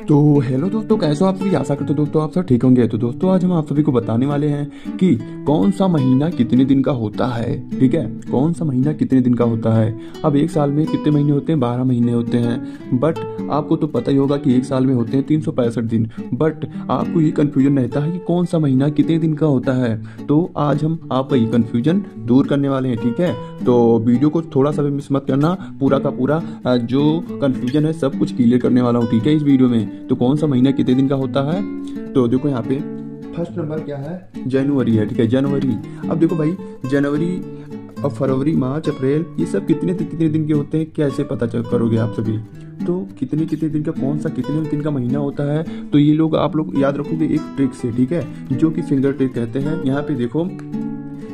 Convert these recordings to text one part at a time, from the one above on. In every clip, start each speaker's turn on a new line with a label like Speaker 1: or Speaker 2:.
Speaker 1: तो हेलो दोस्तों, कैसे हो आप सभी। आशा करते दोस्तों आप सब ठीक होंगे। तो दोस्तों आज हम आप सभी को बताने वाले हैं कि कौन सा महीना कितने दिन का होता है। ठीक है, कौन सा महीना कितने दिन का होता है। अब एक साल में कितने महीने होते हैं? 12 महीने होते हैं। बट आपको तो पता ही होगा कि एक साल में होते हैं 365 दिन। बट आपको ये कन्फ्यूजन रहता है कि कौन सा महीना कितने दिन का होता है। तो आज हम आपका ये कन्फ्यूजन दूर करने वाले हैं। ठीक है, तो वीडियो को थोड़ा सा भी मिस मत करना। पूरा का पूरा जो कन्फ्यूजन है सब कुछ क्लियर करने वाला हूँ। ठीक है, इस वीडियो में तो कौन सा महीना कितने दिन का होता है। तो देखो यहाँ पे फर्स्ट नंबर क्या है, जनवरी है। ठीक है, जनवरी। अब देखो भाई, जनवरी और फरवरी, मार्च, अप्रैल, ये सब कितने दिन के होते हैं, कैसे पता चल करोगे आप सभी। तो कितने दिन का कौन सा कितने दिन का महीना होता है, तो ये लोग आप लोग याद रखोगे एक ट्रिक से। ठीक है, जो कि फिंगर ट्रिक कहते हैं। यहाँ पे देखो,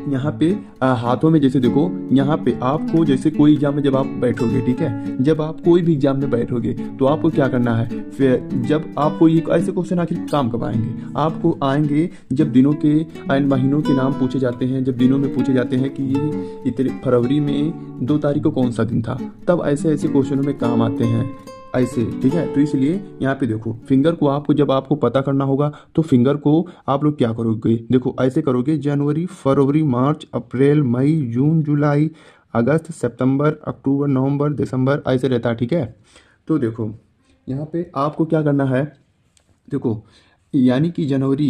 Speaker 1: यहाँ पे हाथों में जैसे देखो, यहाँ पे आपको जैसे कोई एग्जाम में जब आप बैठोगे, ठीक है, जब आप कोई भी एग्जाम में बैठोगे तो आपको क्या करना है। फिर जब आपको ये ऐसे क्वेश्चन आखिर काम कब आएंगे, आपको आएंगे जब दिनों के एंड महीनों के नाम पूछे जाते हैं। जब दिनों में पूछे जाते हैं कि ये इतने फरवरी में 2 तारीख को कौन सा दिन था, तब ऐसे क्वेश्चनों में काम आते हैं ऐसे। ठीक है, तो इसलिए यहाँ पे देखो, फिंगर को आपको जब आपको पता करना होगा तो फिंगर को आप लोग क्या करोगे, देखो ऐसे करोगे, जनवरी, फरवरी, मार्च, अप्रैल, मई, जून, जुलाई, अगस्त, सितंबर, अक्टूबर, नवंबर, दिसंबर, ऐसे रहता है। ठीक है, तो देखो यहाँ पे आपको क्या करना है। देखो यानी कि जनवरी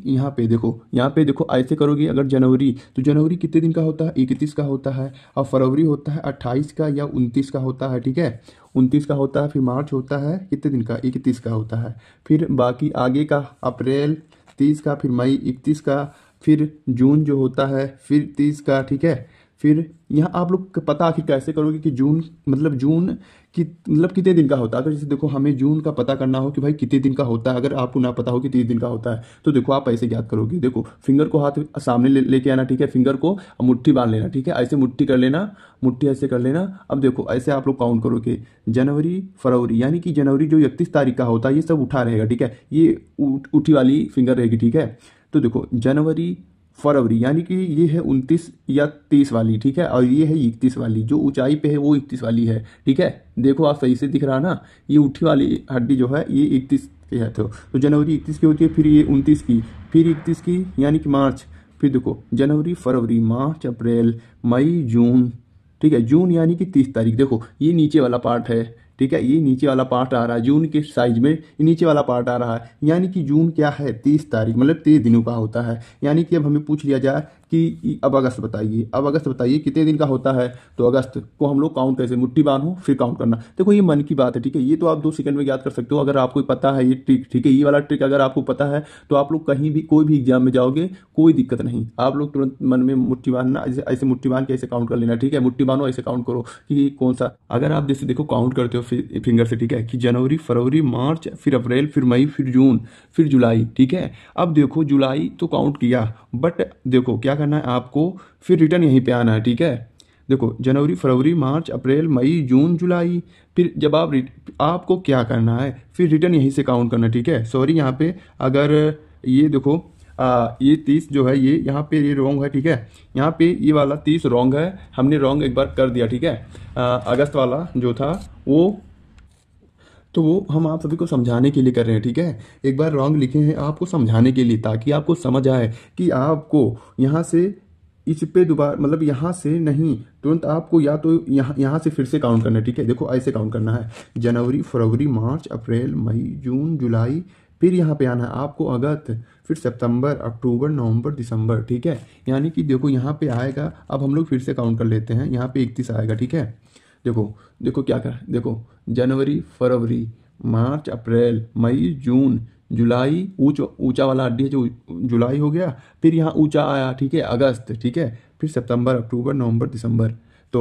Speaker 1: यहाँ पे देखो ऐसे करोगे। अगर जनवरी, तो जनवरी कितने दिन का होता है, 31 का होता है। और फरवरी होता है 28 का या 29 का होता है। ठीक है, 29 का होता है। फिर मार्च होता है कितने दिन का, 31 का होता है। फिर बाकी आगे का अप्रैल 30 का, फिर मई 31 का, फिर जून जो होता है फिर 30 का। ठीक है, फिर यहाँ आप लोग पता आखिर कैसे करोगे कि जून कितने दिन का होता है। अगर जैसे देखो हमें जून का पता करना हो कि भाई कितने दिन का होता है, अगर आपको ना पता हो कि 30 दिन का होता है, तो देखो आप ऐसे याद करोगे। देखो फिंगर को हाथ सामने लेके आना। ठीक है, फिंगर को मुट्ठी बांध लेना। ठीक है, ऐसे मुट्ठी कर लेना, मुट्ठी ऐसे कर लेना। अब देखो ऐसे आप लोग काउंट करोगे, जनवरी, फरवरी, यानी कि जनवरी जो 31 तारीख का होता है ये सब उठा रहेगा। ठीक है, ये उठी वाली फिंगर रहेगी। ठीक है, तो देखो जनवरी, फरवरी, यानी कि ये है 29 या 30 वाली। ठीक है, और ये है 31 वाली, जो ऊंचाई पे है वो 31 वाली है। ठीक है, देखो आप सही से दिख रहा ना, ये उठी वाली हड्डी जो है ये 31 की है। तो जनवरी 31 की होती है, फिर ये 29 की, फिर 31 की यानी कि मार्च। फिर देखो जनवरी, फरवरी, मार्च, अप्रैल, मई, जून। ठीक है, जून यानी कि 30 तारीख। देखो ये नीचे वाला पार्ट है। ठीक है, ये नीचे वाला पार्ट आ रहा है जून के साइज में, ये नीचे वाला पार्ट आ रहा है। यानी कि जून क्या है, 30 तारीख, मतलब 30 दिनों का होता है। यानी कि अब हमें पूछ लिया जाए कि अब अगस्त बताइए, अब अगस्त बताइए कितने दिन का होता है। तो अगस्त को हम लोग काउंट कैसे, मुट्ठी बांधो फिर काउंट करना। देखो ये मन की बात है। ठीक है, ये तो आप 2 सेकंड में याद कर सकते हो अगर आपको पता है ये ट्रिक। ठीक है, ये वाला ट्रिक अगर आपको पता है तो आप लोग कहीं भी कोई भी एग्जाम में जाओगे कोई दिक्कत नहीं। आप लोग तुरंत मन में मुट्ठी बांधना, ऐसे मुट्ठी बांध के ऐसे काउंट कर लेना। ठीक है, मुट्ठी बांधो ऐसे काउंट करो कि कौन सा, अगर आप जैसे देखो काउंट करते हो फिंगर से। ठीक है, कि जनवरी, फरवरी, मार्च, फिर अप्रैल, फिर मई, फिर जून, फिर जुलाई। ठीक है, अब देखो जुलाई तो काउंट किया, बट देखो क्या करना है आपको, फिर रिटर्न यहीं पे आना है। ठीक है, देखो जनवरी, फरवरी, मार्च, अप्रैल, मई, जून, जुलाई, फिर जब आपको क्या करना है, फिर रिटर्न यहीं से काउंट करना। ठीक है, सॉरी यहाँ पे अगर ये देखो ये 30 जो है ये यहाँ पे ये रॉन्ग है। ठीक है, यहाँ पे ये वाला 30 रॉन्ग है, हमने रॉन्ग एक बार कर दिया। ठीक है, अगस्त वाला जो था वो हम आप सभी को समझाने के लिए कर रहे हैं। ठीक है, एक बार रॉन्ग लिखे हैं आपको समझाने के लिए, ताकि आपको समझ आए कि आपको यहाँ से इस पे दोबारा, मतलब यहाँ से नहीं, तुरंत आपको या तो यहाँ से फिर से काउंट करना है। ठीक है, देखो ऐसे काउंट करना है, जनवरी, फरवरी, मार्च, अप्रैल, मई, जून, जुलाई, फिर यहाँ पे आना है आपको अगस्त, फिर सितंबर, अक्टूबर, नवंबर, दिसंबर। ठीक है, यानी कि देखो यहाँ पे आएगा, अब हम लोग फिर से काउंट कर लेते हैं, यहाँ पे 31 आएगा। ठीक है, देखो क्या कर, देखो जनवरी, फरवरी, मार्च, अप्रैल, मई, जून, जुलाई, ऊंचा वाला हड्डी है जो जुलाई हो गया, फिर यहाँ ऊंचा आया। ठीक है, अगस्त। ठीक है, फिर सितंबर, अक्टूबर, नवंबर, दिसंबर। तो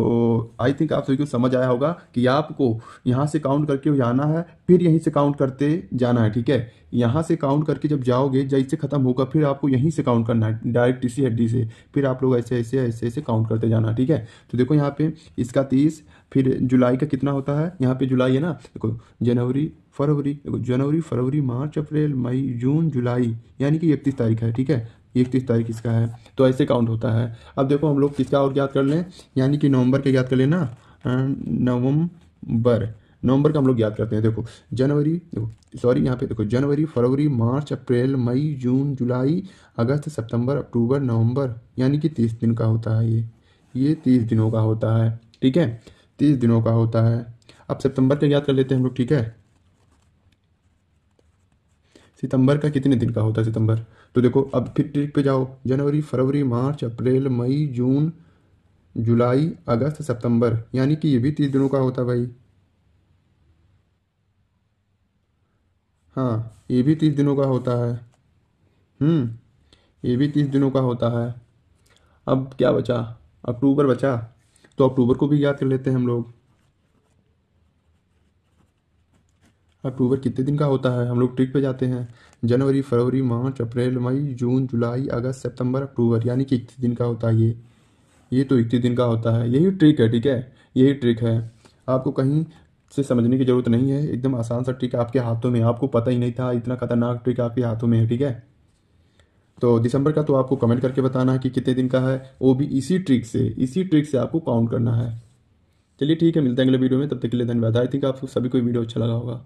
Speaker 1: आई थिंक आप सभी को समझ आया होगा कि आपको यहाँ से काउंट करके जाना है, फिर यहीं से काउंट करते जाना है। ठीक है, यहाँ से काउंट करके जब जाओगे, जैसे खत्म होगा फिर आपको यहीं से काउंट करना है, डायरेक्ट इसी हड्डी से, फिर आप लोग ऐसे काउंट करते जाना। ठीक है, तो देखो यहाँ पे इसका 30, फिर जुलाई का कितना होता है, यहाँ पे जुलाई है ना, देखो जनवरी, फरवरी, मार्च, अप्रैल, मई, जून, जुलाई, यानी कि 31 तारीख है। ठीक है, 31 तारीख इसका है, तो ऐसे काउंट होता है। अब देखो हम लोग किसका और याद कर लें, यानी कि नवंबर का याद कर लेना, नवंबर। नवंबर का हम लोग याद करते हैं। देखो जनवरी, देखो सॉरी यहाँ पे देखो जनवरी, फरवरी, मार्च, अप्रैल, मई, जून, जुलाई, अगस्त, सितंबर, अक्टूबर, नवंबर, यानी कि 30 दिन का होता है ये 30 दिनों का होता है। ठीक है, 30 दिनों का होता है। अब सितंबर का याद कर लेते हैं हम लोग। ठीक है, सितंबर का कितने दिन का होता है सितंबर? तो देखो अब फिर ट्रिक पे जाओ, जनवरी, फरवरी, मार्च, अप्रैल, मई, जून, जुलाई, अगस्त, सितंबर, यानी कि ये भी 30 दिनों का होता है भाई। हाँ, ये भी 30 दिनों का होता है। ये भी 30 दिनों का होता है। अब क्या बचा? अक्टूबर बचा। तो अक्टूबर को भी याद कर लेते हैं हम लोग। अक्टूबर कितने दिन का होता है? हम लोग ट्रिक पे जाते हैं, जनवरी, फरवरी, मार्च, अप्रैल, मई, जून, जुलाई, अगस्त, सितंबर, अक्टूबर, यानी कि 31 दिन का होता है ये तो 31 दिन का होता है। यही ट्रिक है। ठीक है, यही ट्रिक है। आपको कहीं से समझने की जरूरत नहीं है, एकदम आसान सा ट्रिक आपके हाथों में है। आपको पता ही नहीं था, इतना खतरनाक ट्रिक आपके हाथों में है। ठीक है, तो दिसंबर का तो आपको कमेंट करके बताना है कि कितने दिन का है, वो भी इसी ट्रिक से आपको काउंट करना है। चलिए ठीक है, मिलते हैं अगले वीडियो में, तब तक के लिए धन्यवाद। आई थिंक आपको सभी को वीडियो अच्छा लगा होगा।